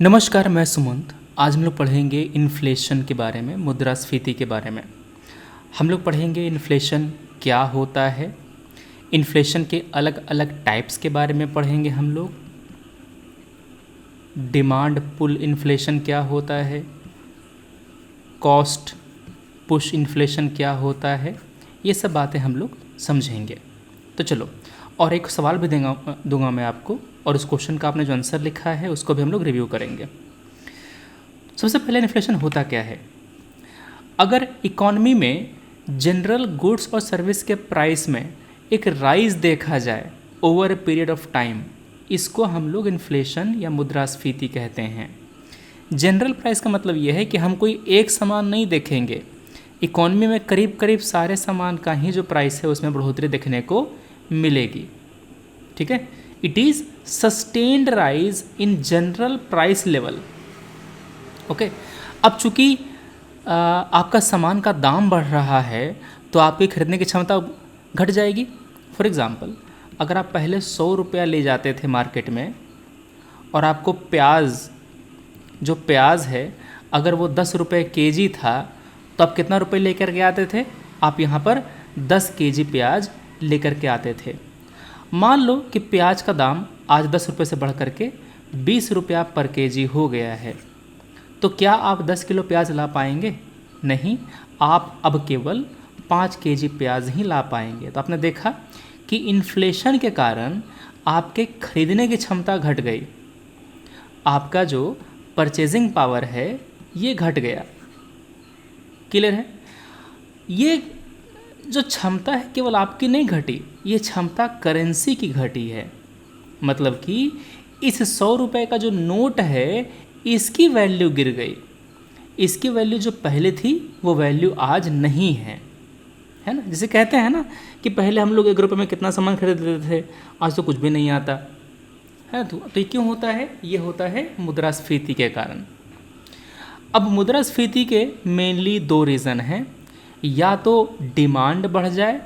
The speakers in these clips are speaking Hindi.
नमस्कार, मैं सुमंत। आज हम लोग पढ़ेंगे इन्फ्लेशन के बारे में, मुद्रास्फीति के बारे में। हम लोग पढ़ेंगे इन्फ्लेशन क्या होता है, इन्फ्लेशन के अलग अलग टाइप्स के बारे में पढ़ेंगे हम लोग। डिमांड पुल इन्फ्लेशन क्या होता है, कॉस्ट पुश इन्फ्लेशन क्या होता है, ये सब बातें हम लोग समझेंगे। तो चलो, और एक सवाल भी दूंगा मैं आपको, और उस क्वेश्चन का आपने जो आंसर लिखा है उसको भी हम लोग रिव्यू करेंगे। सबसे पहले इन्फ्लेशन होता क्या है। अगर इकॉनमी में जनरल गुड्स और सर्विस के प्राइस में एक राइज देखा जाए over a period of time, इसको हम लोग इन्फ्लेशन या मुद्रास्फीति कहते हैं। जनरल प्राइस का मतलब यह है कि हम कोई एक सामान नहीं देखेंगे, इकॉनमी में करीब करीब सारे सामान का ही जो प्राइस है उसमें बढ़ोतरी देखने को मिलेगी। ठीक है, it is sustained rise in general price level. Okay, अब चूंकि आपका सामान का दाम बढ़ रहा है तो आपकी खरीदने की क्षमता घट जाएगी। फॉर एग्ज़ाम्पल, अगर आप पहले 100 रुपया ले जाते थे मार्केट में और आपको प्याज है अगर वो 10 रुपये केजी था, तो आप कितना रुपये लेकर के आते थे? आप यहाँ पर 10 केजी प्याज लेकर के आते थे। मान लो कि प्याज का दाम आज 10 रुपये से बढ़ करके 20 रुपया पर केजी हो गया है, तो क्या आप 10 किलो प्याज ला पाएंगे? नहीं, आप अब केवल 5 केजी प्याज ही ला पाएंगे। तो आपने देखा कि इन्फ्लेशन के कारण आपके खरीदने की क्षमता घट गई, आपका जो परचेजिंग पावर है ये घट गया। क्लियर है? ये जो क्षमता है केवल आपकी नहीं घटी, ये क्षमता करेंसी की घटी है। मतलब कि इस 100 रुपये का जो नोट है इसकी वैल्यू गिर गई, इसकी वैल्यू जो पहले थी वो वैल्यू आज नहीं है ना। जिसे कहते हैं ना कि पहले हम लोग 1 रुपये में कितना सामान खरीद लेते थे, आज तो कुछ भी नहीं आता है। तो ये क्यों होता है? ये होता है मुद्रास्फीति के कारण। अब मुद्रास्फीति के मेनली 2 रीज़न हैं, या तो डिमांड बढ़ जाए,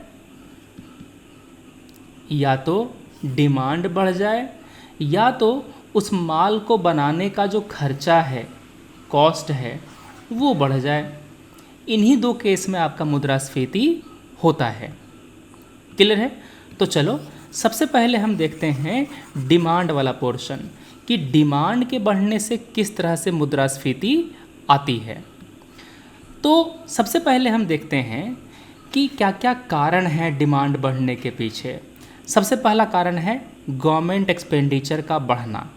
या तो उस माल को बनाने का जो खर्चा है, कॉस्ट है, वो बढ़ जाए। इन्हीं 2 केस में आपका मुद्रास्फीति होता है। क्लियर है? तो चलो, सबसे पहले हम देखते हैं डिमांड वाला पोर्शन, कि डिमांड के बढ़ने से किस तरह से मुद्रास्फीति आती है। तो सबसे पहले हम देखते हैं कि क्या क्या कारण हैं डिमांड बढ़ने के पीछे। सबसे पहला कारण है गवर्नमेंट एक्सपेंडिचर का बढ़ना।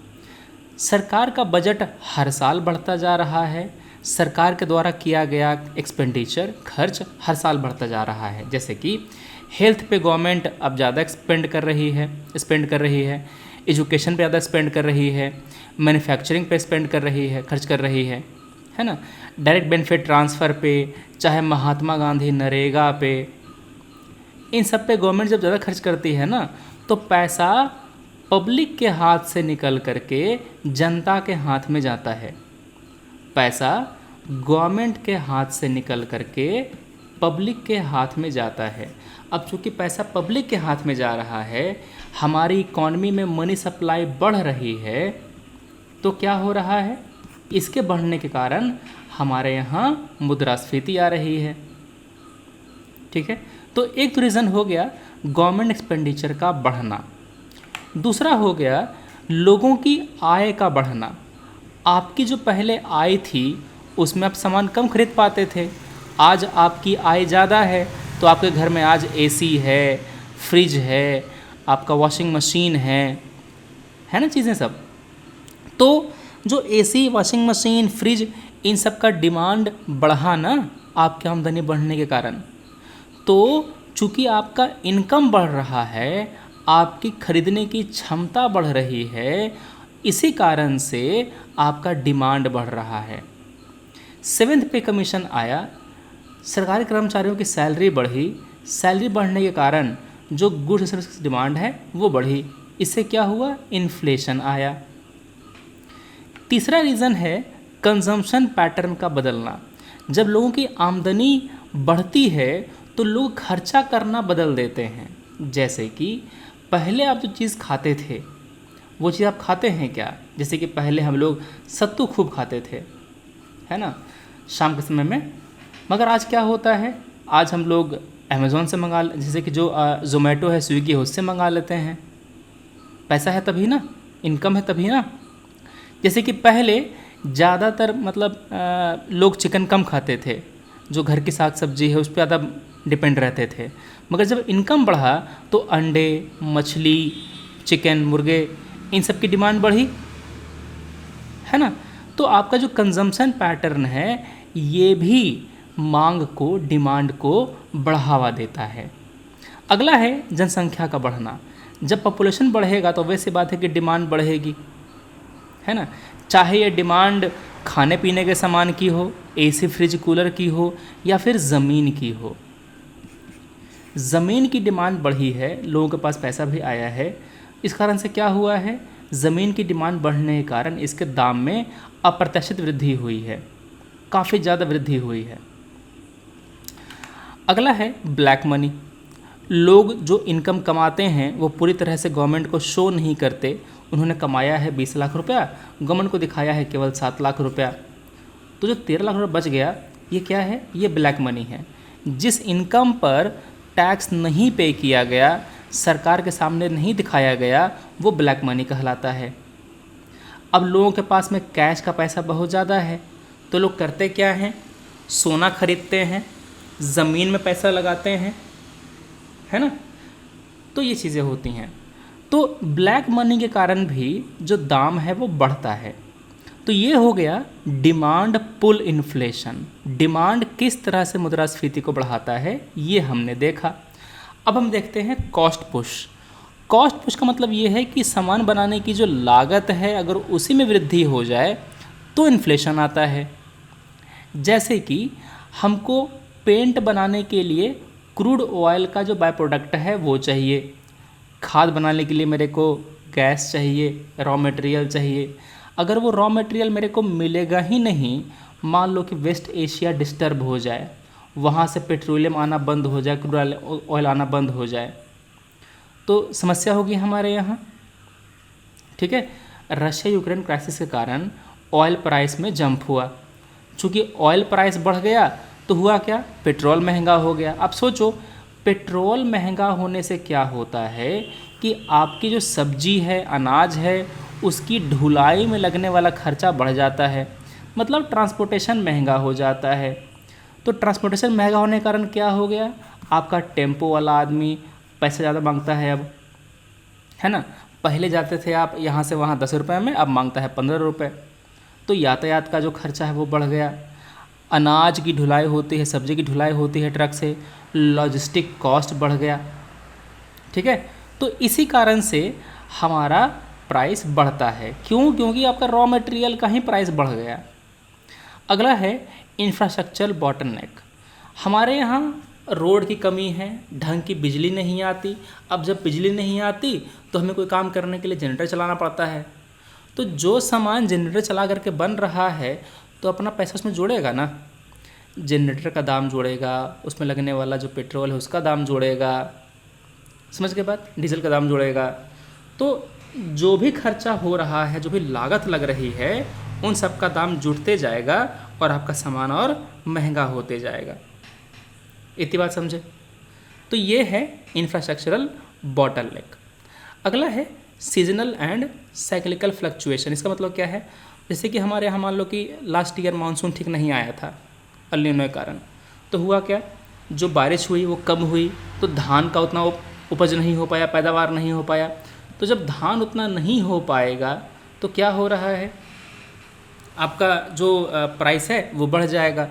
सरकार का बजट हर साल बढ़ता जा रहा है, सरकार के द्वारा किया गया एक्सपेंडिचर, खर्च हर साल बढ़ता जा रहा है। जैसे कि हेल्थ पे गवर्नमेंट अब ज़्यादा स्पेंड कर रही है, एजुकेशन पे ज़्यादा स्पेंड कर रही है, मैन्युफैक्चरिंग पे स्पेंड कर रही है, खर्च कर रही है ना। डायरेक्ट बेनिफिट ट्रांसफ़र पे, चाहे महात्मा गांधी नरेगा पे, इन सब पे गवर्नमेंट जब ज़्यादा खर्च करती है ना, तो पैसा पब्लिक के हाथ से निकल करके जनता के हाथ में जाता है। पैसा गवर्नमेंट के हाथ से निकल करके पब्लिक के हाथ में जाता है। अब चूँकि पैसा पब्लिक के हाथ में जा रहा है, हमारी इकॉनमी में मनी सप्लाई बढ़ रही है, तो क्या हो रहा है? इसके बढ़ने के कारण हमारे यहाँ मुद्रास्फीति आ रही है। ठीक है, तो एक तो रीज़न हो गया गवर्नमेंट एक्सपेंडिचर का बढ़ना। दूसरा हो गया लोगों की आय का बढ़ना। आपकी जो पहले आय थी उसमें आप सामान कम खरीद पाते थे, आज आपकी आय ज़्यादा है, तो आपके घर में आज एसी है, फ्रिज है, आपका वॉशिंग मशीन है ना, चीज़ें सब। तो जो एसी, वॉशिंग मशीन, फ्रिज, इन सब का डिमांड बढ़ा ना आपकी आमदनी बढ़ने के कारण। तो चूँकि आपका इनकम बढ़ रहा है, आपकी खरीदने की क्षमता बढ़ रही है, इसी कारण से आपका डिमांड बढ़ रहा है। 7th पे कमीशन आया, सरकारी कर्मचारियों की सैलरी बढ़ी, सैलरी बढ़ने के कारण जो गुड्स सर्विस की डिमांड है वो बढ़ी, इससे क्या हुआ? इन्फ्लेशन आया। तीसरा रीज़न है कंजम्पशन पैटर्न का बदलना। जब लोगों की आमदनी बढ़ती है तो लोग खर्चा करना बदल देते हैं। जैसे कि पहले आप जो चीज़ खाते थे वो चीज़ आप खाते हैं क्या? जैसे कि पहले हम लोग सत्तू खूब खाते थे, है ना, शाम के समय में। मगर आज क्या होता है, आज हम लोग अमेज़ॉन से मंगा, जैसे कि जो ज़ोमैटो है, स्विगी है, उससे मंगा लेते हैं। पैसा है तभी ना, इनकम है तभी ना। जैसे कि पहले ज़्यादातर मतलब लोग चिकन कम खाते थे, जो घर की साग सब्जी है उस पर ज़्यादा डिपेंड रहते थे। मगर जब इनकम बढ़ा तो अंडे, मछली, चिकन, मुर्गे, इन सब की डिमांड बढ़ी, है ना। तो आपका जो कंजम्पशन पैटर्न है ये भी मांग को, डिमांड को बढ़ावा देता है। अगला है जनसंख्या का बढ़ना। जब पॉपुलेशन बढ़ेगा तो वैसी बात है कि डिमांड बढ़ेगी, है ना। चाहे ये डिमांड खाने पीने के सामान की हो, एसी फ्रिज कूलर की हो, या फिर ज़मीन की हो। ज़मीन की डिमांड बढ़ी है, लोगों के पास पैसा भी आया है। इस कारण से क्या हुआ है, ज़मीन की डिमांड बढ़ने के कारण इसके दाम में अप्रत्याशित वृद्धि हुई है, काफ़ी ज़्यादा वृद्धि हुई है। अगला है ब्लैक मनी। लोग जो इनकम कमाते हैं वो पूरी तरह से गवर्नमेंट को शो नहीं करते। उन्होंने कमाया है 20 लाख रुपया, गवर्नमेंट को दिखाया है केवल 7 लाख रुपया, तो जो 13 लाख रुपया बच गया ये क्या है, ये ब्लैक मनी है। जिस इनकम पर टैक्स नहीं पे किया गया, सरकार के सामने नहीं दिखाया गया, वो ब्लैक मनी कहलाता है। अब लोगों के पास में कैश का पैसा बहुत ज़्यादा है, तो लोग करते क्या हैं, सोना खरीदते हैं, ज़मीन में पैसा लगाते हैं, है ना। तो ये चीज़ें होती हैं। तो ब्लैक मनी के कारण भी जो दाम है वो बढ़ता है। तो ये हो गया डिमांड पुल इन्फ्लेशन। डिमांड किस तरह से मुद्रास्फीति को बढ़ाता है ये हमने देखा। अब हम देखते हैं कॉस्ट पुश। कॉस्ट पुश का मतलब ये है कि सामान बनाने की जो लागत है अगर उसी में वृद्धि हो जाए तो इन्फ्लेशन आता है। जैसे कि हमको पेंट बनाने के लिए क्रूड ऑयल का जो बाय प्रोडक्ट है वो चाहिए, खाद बनाने के लिए मेरे को गैस चाहिए, रॉ मटेरियल चाहिए। अगर वो रॉ मटेरियल मेरे को मिलेगा ही नहीं, मान लो कि वेस्ट एशिया डिस्टर्ब हो जाए, वहाँ से पेट्रोलियम आना बंद हो जाए, क्रूड ऑयल आना बंद हो जाए, तो समस्या होगी हमारे यहाँ, ठीक है। रशिया यूक्रेन क्राइसिस के कारण ऑयल प्राइस में जंप हुआ। चूँकि ऑयल प्राइस बढ़ गया तो हुआ क्या, पेट्रोल महंगा हो गया। अब सोचो पेट्रोल महंगा होने से क्या होता है कि आपकी जो सब्जी है, अनाज है, उसकी ढुलाई में लगने वाला खर्चा बढ़ जाता है, मतलब ट्रांसपोर्टेशन महंगा हो जाता है। तो ट्रांसपोर्टेशन महंगा होने के कारण क्या हो गया, आपका टेम्पो वाला आदमी पैसे ज़्यादा मांगता है अब, है ना। पहले जाते थे आप यहाँ से वहाँ 10 रुपये में, अब मांगता है 15 रुपये। तो यातायात का जो खर्चा है वो बढ़ गया। अनाज की ढुलाई होती है, सब्जी की ढुलाई होती है ट्रक से, लॉजिस्टिक कॉस्ट बढ़ गया, ठीक है। तो इसी कारण से हमारा प्राइस बढ़ता है। क्यों? क्योंकि आपका रॉ मटेरियल का ही प्राइस बढ़ गया। अगला है इंफ्रास्ट्रक्चर बॉटलनेक। हमारे यहाँ रोड की कमी है, ढंग की बिजली नहीं आती। अब जब बिजली नहीं आती तो हमें कोई काम करने के लिए जनरेटर चलाना पड़ता है। तो जो सामान जनरेटर चला करके बन रहा है तो अपना पैसा उसमें जोड़ेगा ना, जनरेटर का दाम जोड़ेगा, उसमें लगने वाला जो पेट्रोल है उसका दाम जोड़ेगा, समझ के बाद डीजल का दाम जोड़ेगा। तो जो भी खर्चा हो रहा है, जो भी लागत लग रही है, उन सब का दाम जुड़ते जाएगा और आपका सामान और महंगा होते जाएगा। इतनी बात समझे। तो ये है इंफ्रास्ट्रक्चरल बॉटलनेक। अगला है सीजनल एंड साइक्लिकल फ्लक्चुएशन। इसका मतलब क्या है, जैसे कि हमारे यहाँ मान लो कि लास्ट ईयर मानसून ठीक नहीं आया था एल नीनो के कारण, तो हुआ क्या, जो बारिश हुई वो कम हुई, तो धान का उतना उपज नहीं हो पाया, पैदावार नहीं हो पाया। तो जब धान उतना नहीं हो पाएगा तो क्या हो रहा है, आपका जो प्राइस है वो बढ़ जाएगा।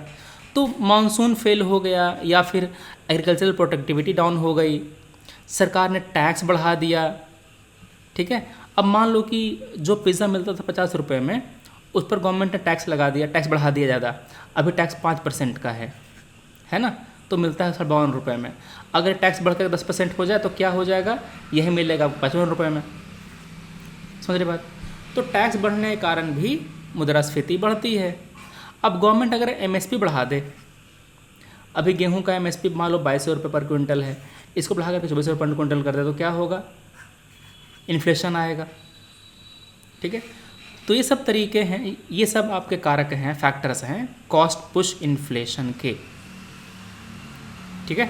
तो मानसून फेल हो गया या फिर एग्रीकल्चरल प्रोडक्टिविटी डाउन हो गई, सरकार ने टैक्स बढ़ा दिया, ठीक है। अब मान लो कि जो पिज़्ज़ा मिलता था 50 रुपये में, उस पर गवर्नमेंट ने टैक्स लगा दिया, टैक्स बढ़ा दिया ज़्यादा। अभी टैक्स 5% का है ना, तो मिलता है 52 रुपये में। अगर टैक्स बढ़कर 10% हो जाए तो क्या हो जाएगा, यही मिलेगा 55 रुपये में, समझ रहे बात। तो टैक्स बढ़ने के कारण भी मुद्रास्फीति बढ़ती है। अब गवर्नमेंट अगर एमएसपी बढ़ा दे, अभी गेहूं का एमएसपी मान लो 2200 रुपये पर क्विंटल है, इसको बढ़ा करके 2400 रुपये पर क्विंटल कर दे तो क्या होगा, इन्फ्लेशन आएगा, ठीक है। तो ये सब तरीके हैं, ये सब आपके कारक हैं, फैक्टर्स हैं कॉस्ट पुश इन्फ्लेशन के, ठीक है।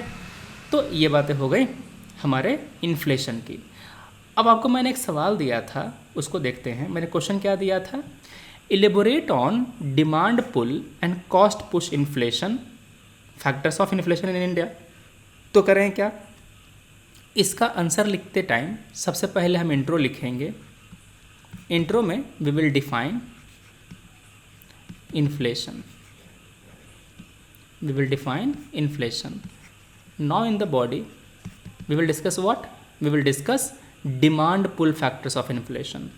तो ये बातें हो गई हमारे इन्फ्लेशन की। अब आपको मैंने एक सवाल दिया था, उसको देखते हैं। मैंने क्वेश्चन क्या दिया था, elaborate on demand pull and cost push inflation factors of inflation in India. तो करें क्या, इसका आंसर लिखते टाइम सबसे पहले हम इंट्रो लिखेंगे। इंट्रो में we will define inflation, we will define inflation. Now in the body we will discuss what, we will discuss demand pull factors of inflation.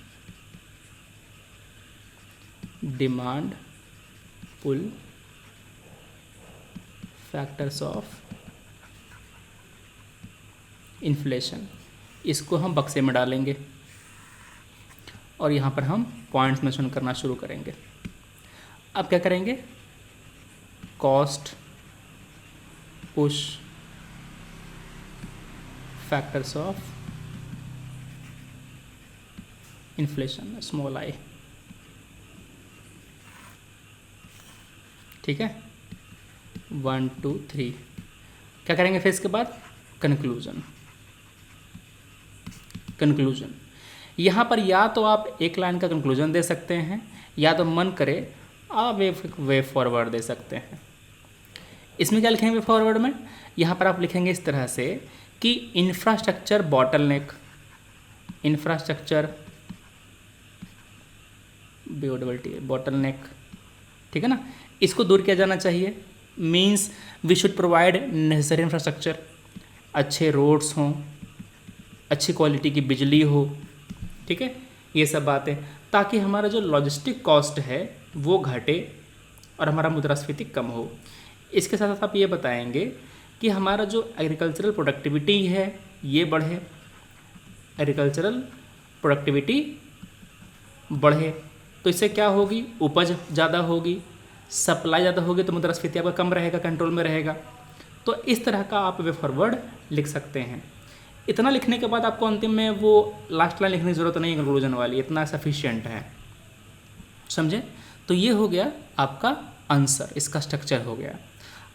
Demand pull factors of inflation, इसको हम बक्से में डालेंगे और यहाँ पर हम पॉइंट्स मेंशन करना शुरू करेंगे। अब क्या करेंगे, cost push factors of inflation, small I, ठीक है। 1 2 3 क्या करेंगे फिर इसके बाद, कंक्लूजन। कंक्लूजन यहाँ पर या तो आप एक लाइन का कंक्लूजन दे सकते हैं, या तो मन करे आप वे फॉरवर्ड दे सकते हैं। इसमें क्या लिखेंगे वे फॉरवर्ड में, यहाँ पर आप लिखेंगे इस तरह से कि इंफ्रास्ट्रक्चर बॉटलनेक, इंफ्रास्ट्रक्चर बॉटलनेक, ठीक है ना, इसको दूर किया जाना चाहिए। Means we should provide necessary infrastructure, अच्छे रोड्स हों, अच्छी क्वालिटी की बिजली हो, ठीक है, ये सब बातें, ताकि हमारा जो लॉजिस्टिक कॉस्ट है वो घटे और हमारा मुद्रास्फीति कम हो। इसके साथ साथ आप ये बताएंगे कि हमारा जो एग्रीकल्चरल प्रोडक्टिविटी है ये बढ़े, एग्रीकल्चरल प्रोडक्टिविटी बढ़े तो इससे क्या होगी, उपज ज़्यादा होगी, सप्लाई ज़्यादा होगी तो मुद्रास्फीति आपका कम रहेगा, कंट्रोल में रहेगा। तो इस तरह का आप वे फॉरवर्ड लिख सकते हैं। इतना लिखने के बाद आपको अंतिम में वो लास्ट लाइन लिखने की ज़रूरत नहीं है, कंक्लूजन वाली, इतना सफिशिएंट है, समझे। तो ये हो गया आपका आंसर, इसका स्ट्रक्चर हो गया।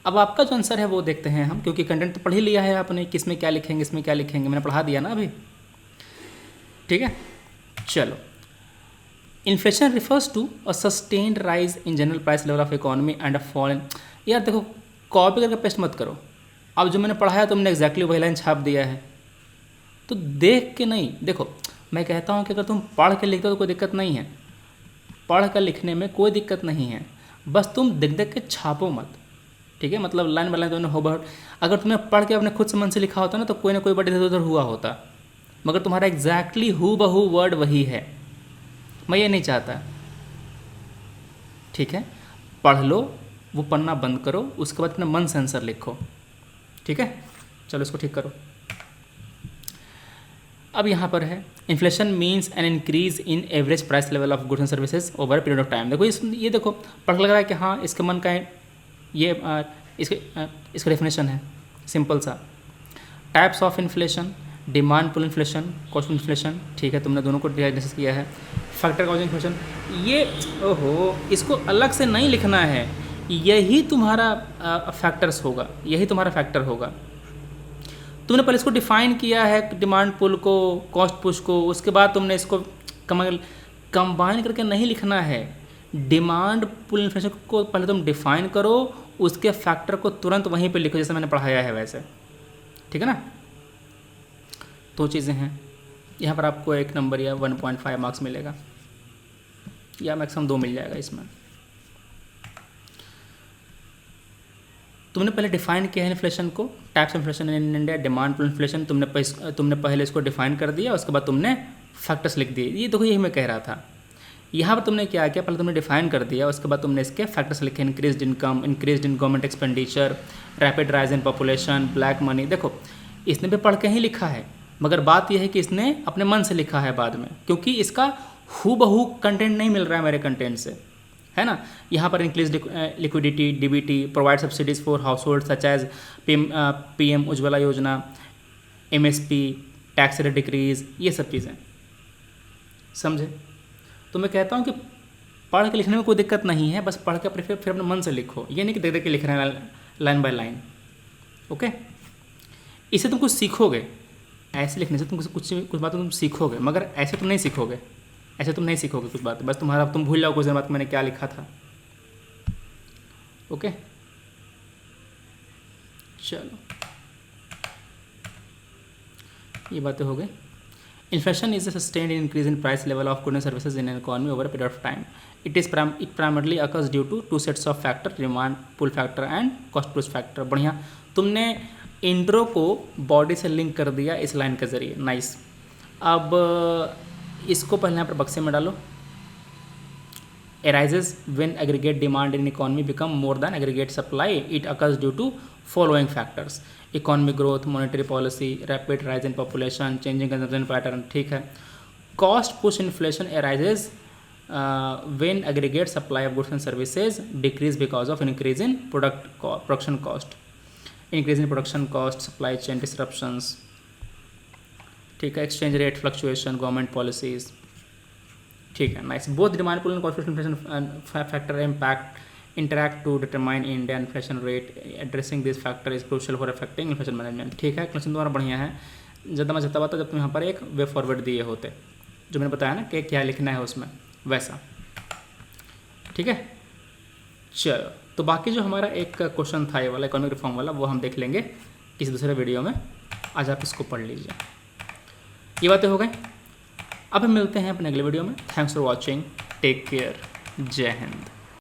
अब आपका जो आंसर है वो देखते हैं हम, क्योंकि कंटेंट तो पढ़ ही लिया है आपने, किसमें क्या लिखेंगे, इसमें क्या लिखेंगे, मैंने पढ़ा दिया ना अभी, ठीक है। चलो, inflation refers to a sustained rise in general price level of economy and a fall in, यार देखो कॉपी करके पेस्ट मत करो, अब जो मैंने पढ़ाया तुमने एग्जैक्टली वही लाइन छाप दिया है, तो देख के नहीं। देखो मैं कहता हूँ कि अगर तुम पढ़ के लिखते हो तो कोई दिक्कत नहीं है, पढ़ कर लिखने में कोई दिक्कत नहीं है, बस तुम देख देख के छापो मत, ठीक है। मतलब लाइन बाय लाइन तुमने हो बहुत, अगर तुमने पढ़ के अपने खुद से मन से लिखा होता ना तो कोई ना कोई बड़े इधर उधर हुआ होता, मगर तुम्हारा एग्जैक्टली हू बहू वर्ड वही है, मैं ये नहीं चाहता, ठीक है। पढ़ लो, वो पन्ना बंद करो, उसके बाद अपने मन से आंसर लिखो, ठीक है। चलो इसको ठीक करो। अब यहाँ पर है inflation means an increase in average price level of goods and services over period of time. देखो ये देखो पढ़ लग रहा है कि हाँ इसके मन का है, ये इसका डेफिनेशन है सिंपल सा। Types of inflation, demand pull inflation, cost inflation, ठीक है, तुमने दोनों को डिस्कस किया है। फैक्टर कॉज इन्फ्लेशन, ये ओहो इसको अलग से नहीं लिखना है, यही तुम्हारा फैक्टर्स होगा, यही तुम्हारा फैक्टर होगा। तुमने पहले इसको डिफाइन किया है डिमांड पुल को, कॉस्ट पुश को, उसके बाद तुमने इसको कंबाइन करके नहीं लिखना है। डिमांड पुल इन्फ्लेशन को पहले तुम डिफाइन करो, उसके फैक्टर को तुरंत वहीं पे लिखो जैसे मैंने पढ़ाया है वैसे, ठीक है ना। दो चीज़ें हैं, यहाँ पर आपको 1 नंबर या 1.5 मार्क्स मिलेगा, या मैक्सिमम 2 मिल जाएगा इसमें। तुमने पहले डिफाइन किया है इन्फ्लेशन को, types inflation in India, demand pull inflation, तुमने पहले इसको डिफाइन कर दिया, उसके बाद तुमने फैक्टर्स लिख दिए। ये देखो यही मैं कह रहा था, यहाँ पर तुमने क्या किया, पहले तुमने डिफाइन कर दिया, उसके बाद तुमने इसके फैक्टर्स लिखे, increase income, increase in government expenditure, rapid rise in population, black money. देखो इसने भी पढ़ के ही लिखा है, मगर बात यह है कि इसने अपने मन से लिखा है बाद में, क्योंकि इसका हूबहू कंटेंट नहीं मिल रहा है मेरे कंटेंट से, है ना। यहाँ पर increase liquidity, DBT, provide subsidies for household such as PM Ujjwala Yojana, MSP, tax rate decrease, ये सब चीज़ें समझे। तो मैं कहता हूँ कि पढ़ के लिखने में कोई दिक्कत नहीं है, बस पढ़ के फिर अपने मन से लिखो, ये नहीं कि देख देख के लिख रहे हैं लाइन बाय लाइन। ओके, इससे तुम कुछ सीखोगे, ऐसे लिखने से तुम कुछ बातें तुम सीखोगे, मगर ऐसे तुम नहीं सीखोगे, ऐसे तुम नहीं सीखोगे कुछ बातें, बस तुम भूल जाओ कुछ देर बाद मैंने क्या लिखा था। ओके, चलो ये बातें हो गई। Inflation is a sustained increase in price level of goods and services in an economy over a period of time. It primarily occurs due to two sets of factor, demand pull factor and cost push factor। बढ़िया, तुमने इंट्रो को बॉडी से लिंक कर दिया इस लाइन के जरिए, नाइस। अब इसको पहले यहाँ पर बक्से में डालो। arises when aggregate demand in economy become more than aggregate supply. It occurs due to following factors: economic growth, monetary policy, rapid rise in population, changing consumption pattern। ठीक है। cost push inflation arises when aggregate supply of goods and services decrease because of increase in production cost, increase in production cost, supply chain disruptions। ठीक है। exchange rate fluctuation, government policies। ठीक है, nice. Both demand pull and cost inflation factor impact interact to determine India inflation rate. Addressing this factor is crucial for affecting inflation management. ठीक है, क्वेश्चन तुम्हारा बढ़िया है। ज़्यादा मैं जब तुम यहाँ पर एक वे फॉरवर्ड दिए होते, जो मैंने बताया ना कि क्या लिखना है उसमें, वैसा। ठीक है, चलो तो बाकी जो हमारा एक क्वेश्चन था ये वाला इकोनॉमिक रिफॉर्म वाला, वो हम देख लेंगे किसी दूसरे वीडियो में। आज आप इसको पढ़ लीजिए। ये बातें हो गई। अब हम मिलते हैं अपने अगले वीडियो में। Thanks for watching, take care, Jai Hind.